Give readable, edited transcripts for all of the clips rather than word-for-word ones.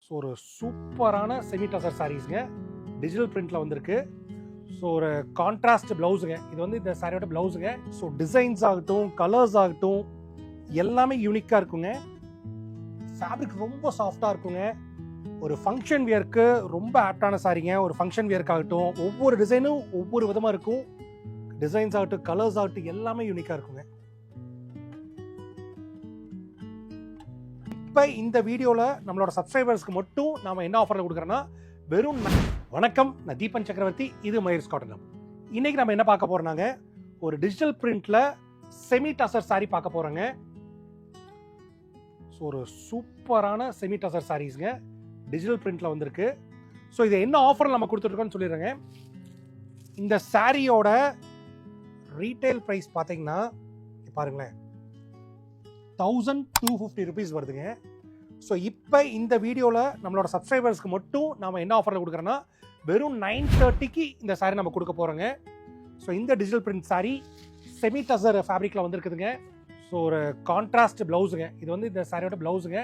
So ஒரு சூப்பரான semi tussar சாரீஸ்ங்க, digital பிரிண்ட்ல வந்திருக்கு. ஸோ ஒரு கான்ட்ராஸ்ட் பிளவுஸுங்க, இது வந்து இந்த சாரியோட பிளவுஸுங்க. ஸோ டிசைன்ஸ் ஆகட்டும், கலர்ஸ் ஆகட்டும், எல்லாமே யூனிக்காக இருக்குங்க. ஃபேப்ரிக் ரொம்ப சாஃப்டாக இருக்குங்க. ஒரு ஃபங்க்ஷன் வியருக்கு ரொம்ப ஆப்டான சாரிங்க. ஒரு ஃபங்க்ஷன் வியருக்கு ஆகட்டும், ஒவ்வொரு டிசைனும் ஒவ்வொரு விதமாக இருக்கும். டிசைன்ஸ் ஆகட்டும், கலர்ஸ் ஆகட்டும், எல்லாமே யூனிக்காக இருக்குங்க. இப்போ இந்த வீடியோவில் நம்மளோட சப்ஸ்கிரைபர்ஸ்க்கு மட்டும் நாம் என்ன ஆஃபரில் கொடுக்குறோன்னா, வெறும் வணக்கம், நான் தீபன் சக்கரவர்த்தி, இது மயூர்ஸ் காட்டன் ஹப். இன்னைக்கு நம்ம என்ன பார்க்க போறோம்னாங்க, ஒரு டிஜிட்டல் பிரிண்ட்ல செமி டசர் சாரி பார்க்க போறோங்க. ஸோ ஒரு சூப்பரான செமி டசர் சாரீஸ்ங்க, டிஜிட்டல் பிரிண்ட்ல வந்திருக்கு. ஸோ இது என்ன ஆஃபரில் நம்ம கொடுத்துட்ருக்கோன்னு சொல்லிடுறேங்க. இந்த சாரியோட ரீட்டைல் ப்ரைஸ் பார்த்தீங்கன்னா பாருங்களேன், 1250 rupees வருதுங்க. ஸோ இப்போ இந்த வீடியோவில் நம்மளோட சப்ஸ்கிரைபர்ஸ்க்கு மட்டும் நாம் என்ன ஆஃபரில் கொடுக்குறோன்னா, வெறும் 930க்கு இந்த சாரி நம்ம கொடுக்க போகிறோங்க. ஸோ இந்த digital print sari semi tussar ஃபேப்ரிக்கில் வந்துருக்குதுங்க. ஸோ ஒரு கான்ட்ராஸ்ட் பிளவுஸுங்க, இது வந்து இந்த சாரியோட பிளவுஸுங்க.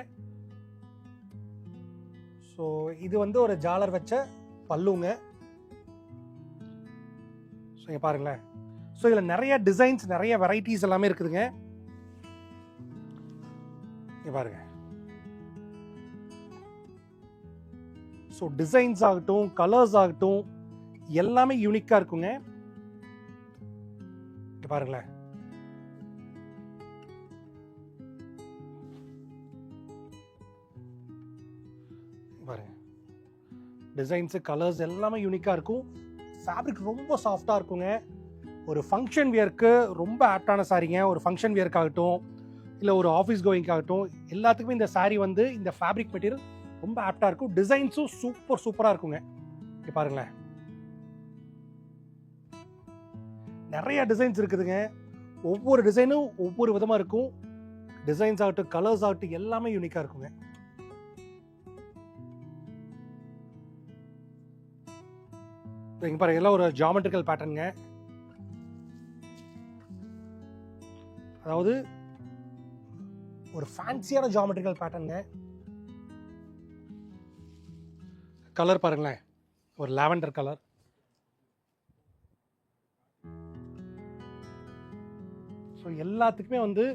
ஸோ இது வந்து ஒரு ஜாலர் வச்ச பல்லுங்க. ஸோ இங்கே பாருங்களேன். ஸோ இதில் நிறைய டிசைன்ஸ், நிறைய வெரைட்டிஸ் எல்லாமே இருக்குதுங்க. இங்கே பாருங்க. ஸோ டிசைன்ஸ் ஆகட்டும், கலர்ஸ் ஆகட்டும், எல்லாமே யூனிக்காக இருக்குங்க. இங்கே பாருங்களேன். பாருங்க, டிசைன்ஸு, கலர்ஸ் எல்லாமே யூனிக்காக இருக்கும். ஃபேப்ரிக் ரொம்ப சாஃப்டாக இருக்குங்க. ஒரு ஃபங்க்ஷன் வியருக்கு ரொம்ப ஆப்டான சாரிங்க. ஒரு ஃபங்க்ஷன் வியருக்கு ஆகட்டும், இல்லை ஒரு ஆஃபீஸ் கோயிங்க்கு ஆகட்டும், எல்லாத்துக்குமே இந்த சாரீ வந்து இந்த ஃபேப்ரிக் மெட்டீரியல் ரொம்ப ஆப்டாக இருக்கும். டிசைன்ஸும் சூப்பராக இருக்குங்க. இங்கே பாருங்களேன், நிறைய டிசைன்ஸ் இருக்குதுங்க. ஒவ்வொரு டிசைனும் ஒவ்வொரு விதமாக இருக்கும். டிசைன்ஸ் ஆகட்டும், கலர்ஸ் ஆகட்டும், எல்லாமே யூனிக்காக இருக்குங்க. இங்கே பாருங்க, எல்லாம் ஒரு ஜியாமெட்ரிக்கல் பேட்டர்னுங்க. அதாவது ஒரு ஃபேன்சியான ஜியாமெட்ரிக்கல் பேட்டர்னுங்க. கலர் பாருங்களேன், ஒரு லாவெண்டர் கலர். ஸோ எல்லாத்துக்குமே வந்து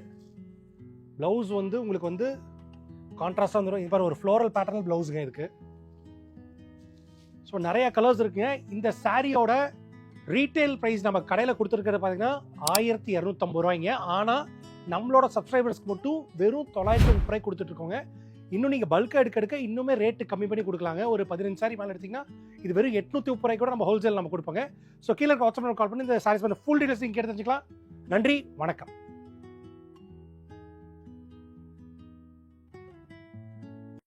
பிளவுஸ் வந்து உங்களுக்கு வந்து கான்ட்ராஸ்டாக வந்துடும். இப்போ ஒரு ஃப்ளோரல் பேட்டர்னல் பிளவுஸுங்க இதுக்கு. ஸோ நிறைய கலர்ஸ் இருக்குங்க. இந்த சாரியோட ரீட்டைல் ப்ரைஸ் நம்ம கடையில் கொடுத்துருக்கிறது பார்த்தீங்கன்னா 1250 ரூபாய்ங்க. ஆனால் நம்மளோட சப்ஸ்கிரைபர்ஸ்க்கு மட்டும் வெறும் 930 ரூபாய் கொடுத்துட்ருக்கோங்க. இன்னும் நீங்கள் பல்காக எடுக்க இன்னுமே ரேட்டு கம்மி பண்ணி கொடுக்கலாங்க. ஒரு 15 சாரி மேலே எடுத்திங்கன்னா இது வெறும் 830 ரூபாய் கூட நம்ம ஹோல்சேல் நம்ம கொடுப்போங்க. ஸோ கீழே வாட்ஸ்அப் கால் பண்ணி இந்த சாரீஸ் ஃபுல் டீடைல்ஸ் நீங்கள் கேட்டு தெரிஞ்சுக்கலாம். நன்றி, வணக்கம்.